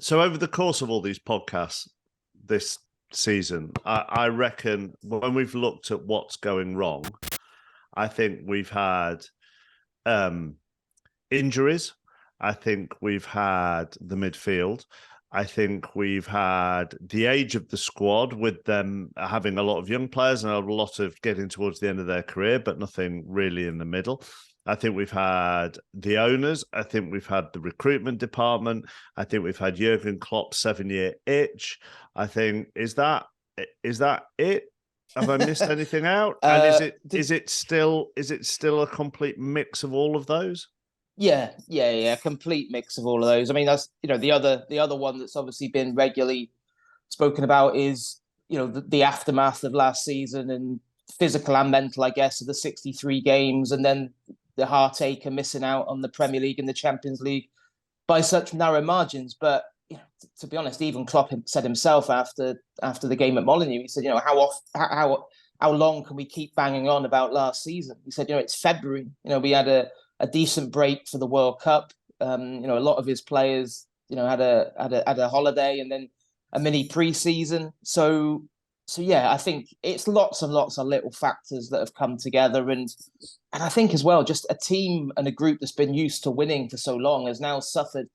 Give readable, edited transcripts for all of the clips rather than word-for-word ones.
So over the course of all these podcasts this season, I reckon when we've looked at what's going wrong, I think we've had injuries. I think we've had the midfield. I think we've had the age of the squad with them having a lot of young players and a lot of getting towards the end of their career, but nothing really in the middle. I think we've had the owners. I think we've had the recruitment department. I think we've had Jurgen Klopp's 7-year itch. I think is that it? Have I missed anything out? And is it still a complete mix of all of those? Yeah. Complete mix of all of those. I mean, that's the other one that's obviously been regularly spoken about is the aftermath of last season and physical and mental, I guess, of the 63 games, and then the heartache of missing out on the Premier League and the Champions League by such narrow margins. But to be honest, even Klopp said himself after the game at Molineux, he said, how long can we keep banging on about last season? He said, it's February. We had a decent break for the World Cup. A lot of his players, had a holiday and then a mini pre-season. So yeah, I think it's lots and lots of little factors that have come together, and I think as well, just a team and a group that's been used to winning for so long has now suffered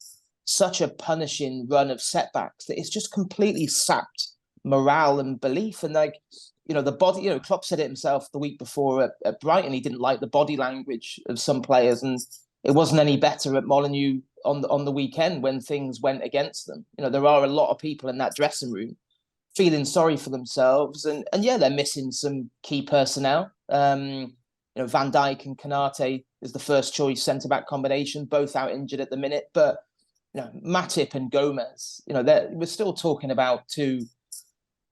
such a punishing run of setbacks that it's just completely sapped morale and belief. And the body, Klopp said it himself the week before at Brighton, he didn't like the body language of some players, and it wasn't any better at Molineux on the weekend when things went against them. There are a lot of people in that dressing room feeling sorry for themselves, and yeah, they're missing some key personnel. Van Dijk and Konate is the first choice centre-back combination, both out injured at the minute, but Matip and Gomez, we're still talking about two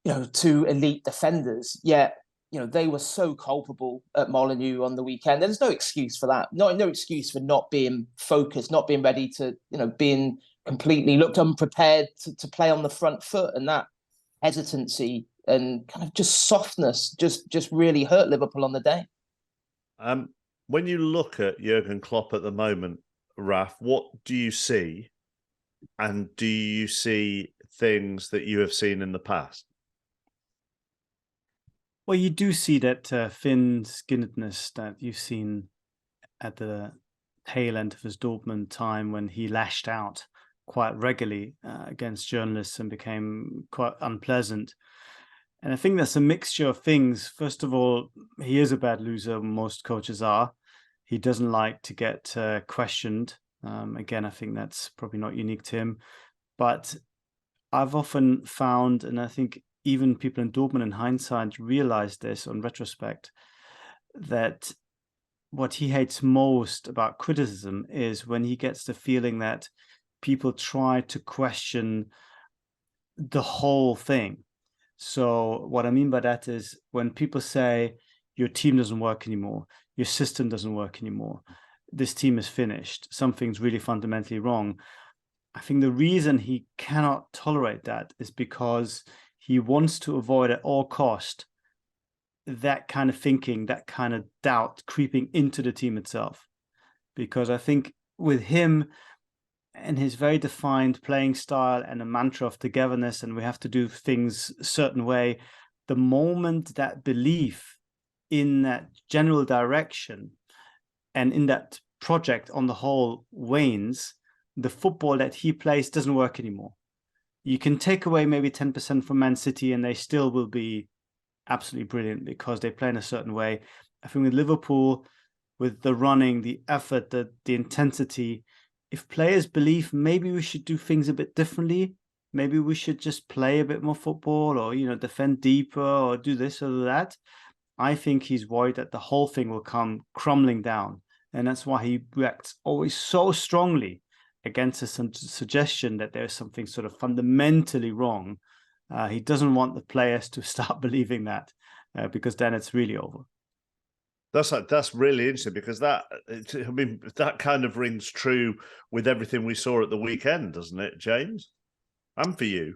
elite defenders, yet they were so culpable at Molineux on the weekend. There's no excuse for that. No excuse for not being focused, not being ready to, being completely looked unprepared to play on the front foot, and that hesitancy and kind of just softness just really hurt Liverpool on the day. When you look at Jurgen Klopp at the moment, Raf, what do you see? And do you see things that you have seen in the past? Well, you do see that thin-skinnedness that you've seen at the tail end of his Dortmund time, when he lashed out quite regularly against journalists and became quite unpleasant. And I think that's a mixture of things. First of all, he is a bad loser. Most coaches are. He doesn't like to get questioned. Again, I think that's probably not unique to him. But I've often found, and I think even people in Dortmund in hindsight realize this on retrospect, that what he hates most about criticism is when he gets the feeling that people try to question the whole thing. So what I mean by that is when people say your team doesn't work anymore, your system doesn't work anymore, this team is finished, something's really fundamentally wrong. I think the reason he cannot tolerate that is because he wants to avoid at all cost that kind of thinking, that kind of doubt creeping into the team itself. Because I think with him and his very defined playing style and a mantra of togetherness, and we have to do things a certain way, the moment that belief in that general direction and in that project on the whole wanes, the football that he plays doesn't work anymore. You can take away maybe 10% from Man City and they still will be absolutely brilliant because they play in a certain way. I think with Liverpool, with the running, the effort, the intensity, if players believe maybe we should do things a bit differently, maybe we should just play a bit more football or, defend deeper or do this or that, I think he's worried that the whole thing will come crumbling down. And that's why he reacts always so strongly against a suggestion that there's something sort of fundamentally wrong. He doesn't want the players to start believing that because then it's really over. That's really interesting because that kind of rings true with everything we saw at the weekend, doesn't it, James? And for you.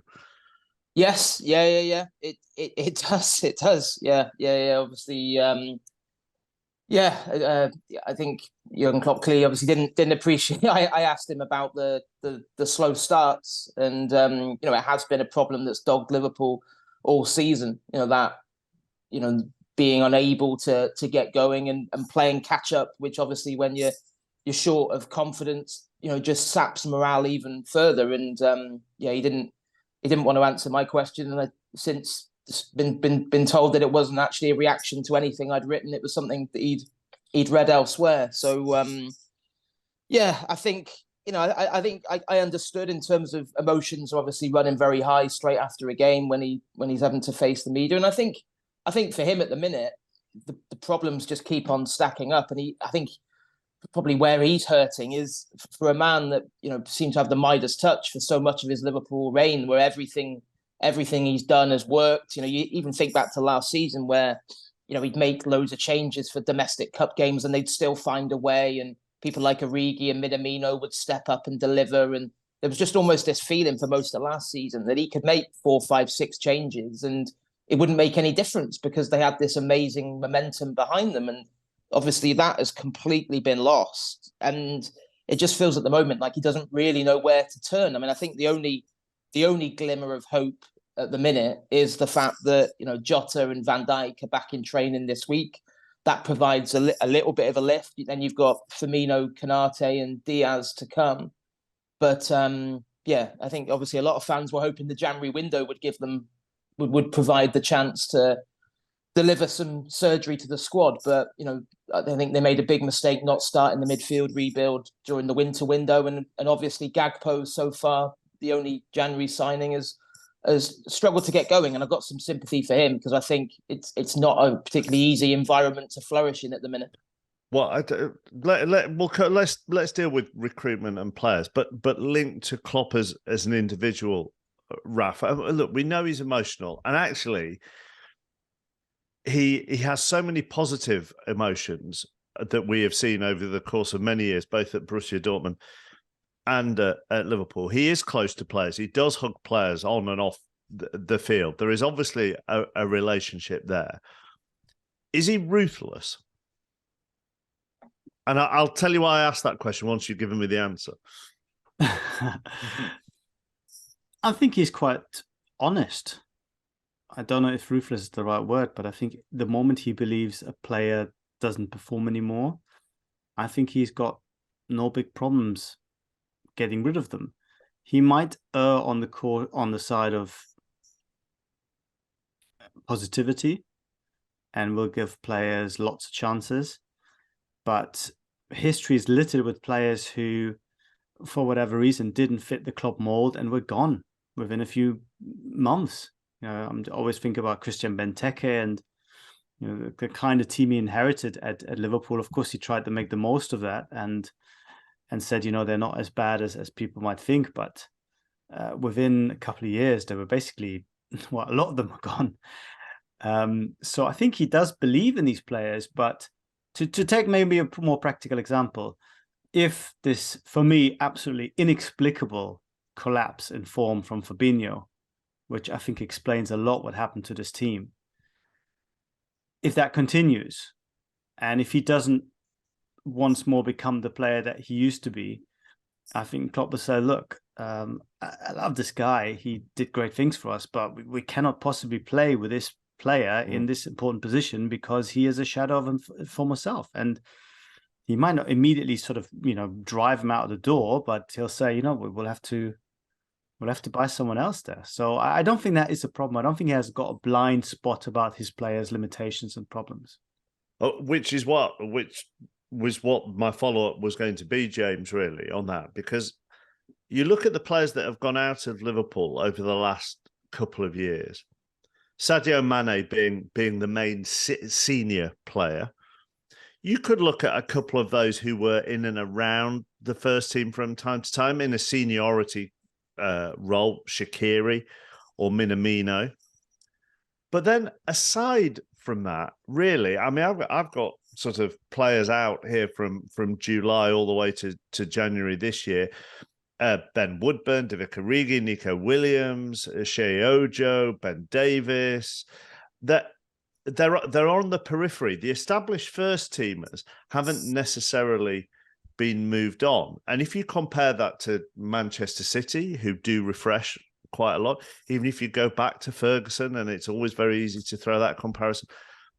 Yes, yeah. It does. Yeah. Obviously, I think Jurgen Klopp clearly obviously didn't appreciate. I asked him about the slow starts, and it has been a problem that's dogged Liverpool all season. That being unable to get going and playing catch up, which obviously when you're short of confidence, just saps morale even further. And he didn't want to answer my question, and I since been told that it wasn't actually a reaction to anything I'd written. It was something that he'd read elsewhere. So I think I think I understood in terms of emotions, obviously running very high straight after a game when he's having to face the media. And I think for him at the minute, the problems just keep on stacking up. And I think probably where he's hurting is for a man that seemed to have the Midas touch for so much of his Liverpool reign, where everything he's done has worked. You even think back to last season where he'd make loads of changes for domestic cup games and they'd still find a way, and people like Origi and Minamino would step up and deliver. And there was just almost this feeling for most of last season that he could make 4, 5, 6 changes and it wouldn't make any difference because they had this amazing momentum behind them. And obviously that has completely been lost. And it just feels at the moment like he doesn't really know where to turn. I mean, I think the only glimmer of hope at the minute is the fact that, Jota and Van Dijk are back in training this week. That provides a little bit of a lift. Then you've got Firmino, Konate and Diaz to come. But I think obviously a lot of fans were hoping the January window would provide the chance to deliver some surgery to the squad. But, I think they made a big mistake not starting the midfield rebuild during the winter window. And obviously Gakpo so far, the only January signing, has struggled to get going. And I've got some sympathy for him because I think it's not a particularly easy environment to flourish in at the minute. Well, let's deal with recruitment and players, but linked to Klopp as an individual, Rafa. Look, we know he's emotional, and actually, he has so many positive emotions that we have seen over the course of many years, both at Borussia Dortmund and at Liverpool. He is close to players. He does hug players on and off the field. There is obviously a relationship there. Is he ruthless? And I'll tell you why I asked that question once you've given me the answer. I think he's quite honest. I don't know if ruthless is the right word, but I think the moment he believes a player doesn't perform anymore, I think he's got no big problems getting rid of them. He might err on the side of positivity and will give players lots of chances. But history is littered with players who, for whatever reason, didn't fit the club mold and were gone within a few months. I'm always thinking about Christian Benteke and the kind of team he inherited at Liverpool. Of course, he tried to make the most of that and said, they're not as bad as people might think. But within a couple of years, they were basically, a lot of them are gone. So I think he does believe in these players, but to take maybe a more practical example, if this, for me, absolutely inexplicable collapse in form from Fabinho, which I think explains a lot what happened to this team, if that continues, and if he doesn't once more become the player that he used to be, I think Klopp will say, look, I love this guy. He did great things for us, but we cannot possibly play with this player in this important position because he is a shadow of his former self. And he might not immediately sort of, drive him out of the door, but he'll say, we'll have to buy someone else there. So I don't think that is a problem. I don't think he has got a blind spot about his players' limitations and problems. Which was what my follow-up was going to be, James, really, on that. Because you look at the players that have gone out of Liverpool over the last couple of years, Sadio Mane being the main senior player. You could look at a couple of those who were in and around the first team from time to time in a seniority role, Shaqiri or Minamino. But then aside from that, really, I mean, I've got sort of players out here from July all the way to January this year. Ben Woodburn, Divock Origi, Nico Williams, Shea Ojo, Ben Davis. That they're on the periphery. The established first teamers haven't necessarily been moved on. And if you compare that to Manchester City, who do refresh quite a lot, even if you go back to Ferguson, and it's always very easy to throw that comparison,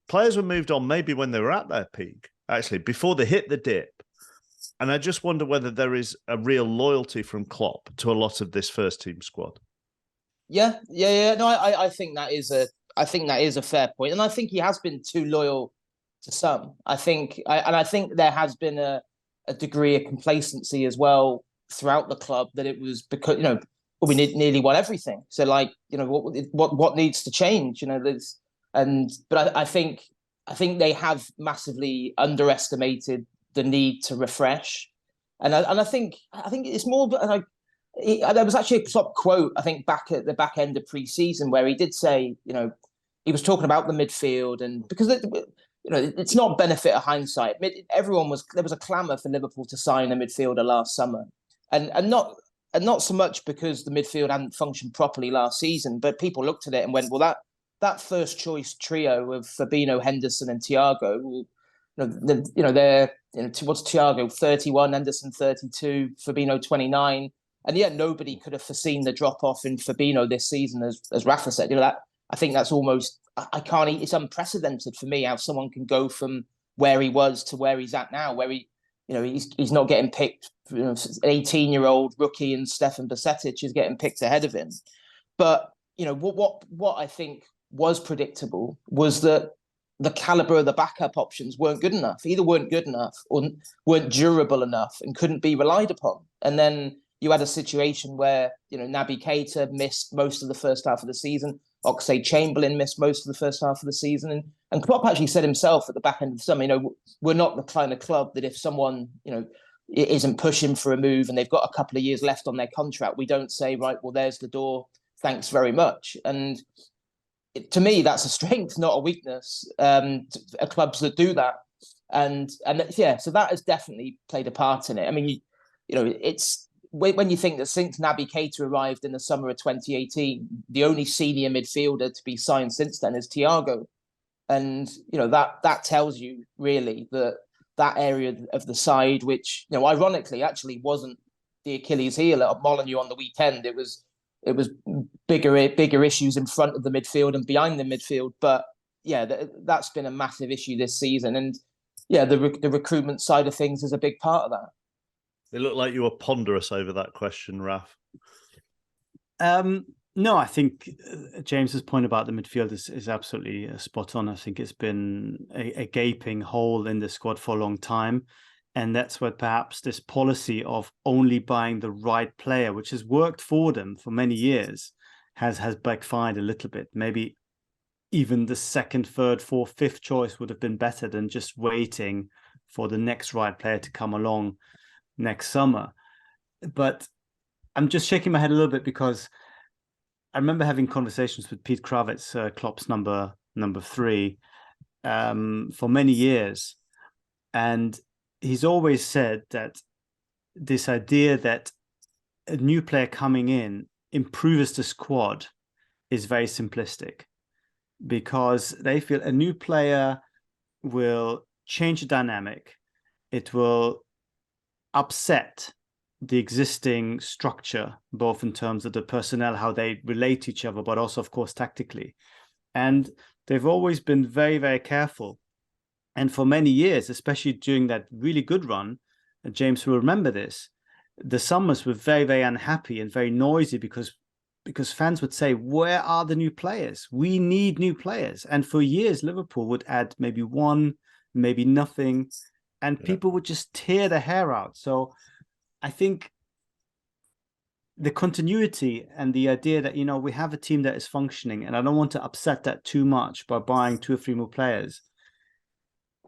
players were moved on maybe when they were at their peak, actually, before they hit the dip. And I just wonder whether there is a real loyalty from Klopp to a lot of this first team squad. Yeah. No, I think that is a fair point, and I think he has been too loyal to some. I think there has been a degree of complacency as well throughout the club, that it was because we nearly won everything. So what needs to change? But I think they have massively underestimated the need to refresh, and I think it's more like. There was actually a Klopp quote, I think, back at the back end of pre-season, where he did say, he was talking about the midfield, and because it's not benefit of hindsight. There was a clamour for Liverpool to sign a midfielder last summer, and not so much because the midfield hadn't functioned properly last season, but people looked at it and went, well, that first choice trio of Fabinho, Henderson, and Thiago, they're what's Thiago 31, Henderson 32, Fabinho 29. And yet nobody could have foreseen the drop-off in Fabinho this season, as Rafa said. I think that's almost, it's unprecedented for me how someone can go from where he was to where he's at now, where he's not getting picked. An 18-year-old rookie and Stefan Bajcetic is getting picked ahead of him. But, what I think was predictable was that the caliber of the backup options weren't good enough. Either weren't good enough or weren't durable enough and couldn't be relied upon. And then you had a situation where, Naby Keita missed most of the first half of the season. Oxlade-Chamberlain missed most of the first half of the season. And Klopp actually said himself at the back end of the summer, we're not the kind of club that if someone, isn't pushing for a move and they've got a couple of years left on their contract, we don't say, right, well, there's the door. Thanks very much. And to me, that's a strength, not a weakness. Clubs that do that. And so that has definitely played a part in it. I mean, it's, when you think that since Naby Keita arrived in the summer of 2018, the only senior midfielder to be signed since then is Thiago. And, that tells you really that area of the side, which, ironically, actually wasn't the Achilles heel at Molineux on the weekend. It was bigger issues in front of the midfield and behind the midfield. But yeah, that's been a massive issue this season. And yeah, the recruitment side of things is a big part of that. It looked like you were ponderous over that question, Raf. No, I think James's point about the midfield is absolutely spot on. I think it's been a gaping hole in the squad for a long time. And that's where perhaps this policy of only buying the right player, which has worked for them for many years, has backfired a little bit. Maybe even the second, third, fourth, fifth choice would have been better than just waiting for the next right player to come along next summer. But I'm just shaking my head a little bit because I remember having conversations with Pete Kravitz, Klopp's number 3, for many years. And he's always said that this idea that a new player coming in improves the squad is very simplistic, because they feel a new player will change the dynamic. It will upset the existing structure, both in terms of the personnel, how they relate to each other, but also, of course, tactically. And they've always been very, very careful. And for many years, especially during that really good run, James will remember this, the summers were very, very unhappy and very noisy because fans would say, where are the new players? We need new players. And for years, Liverpool would add maybe one, maybe nothing, and people would just tear their hair out. So I think the continuity and the idea that, we have a team that is functioning, and I don't want to upset that too much by buying 2 or 3 more players.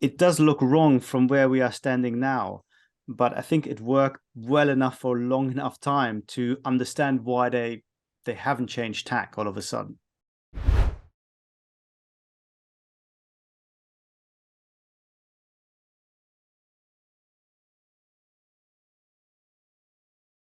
It does look wrong from where we are standing now, but I think it worked well enough for a long enough time to understand why they haven't changed tack all of a sudden.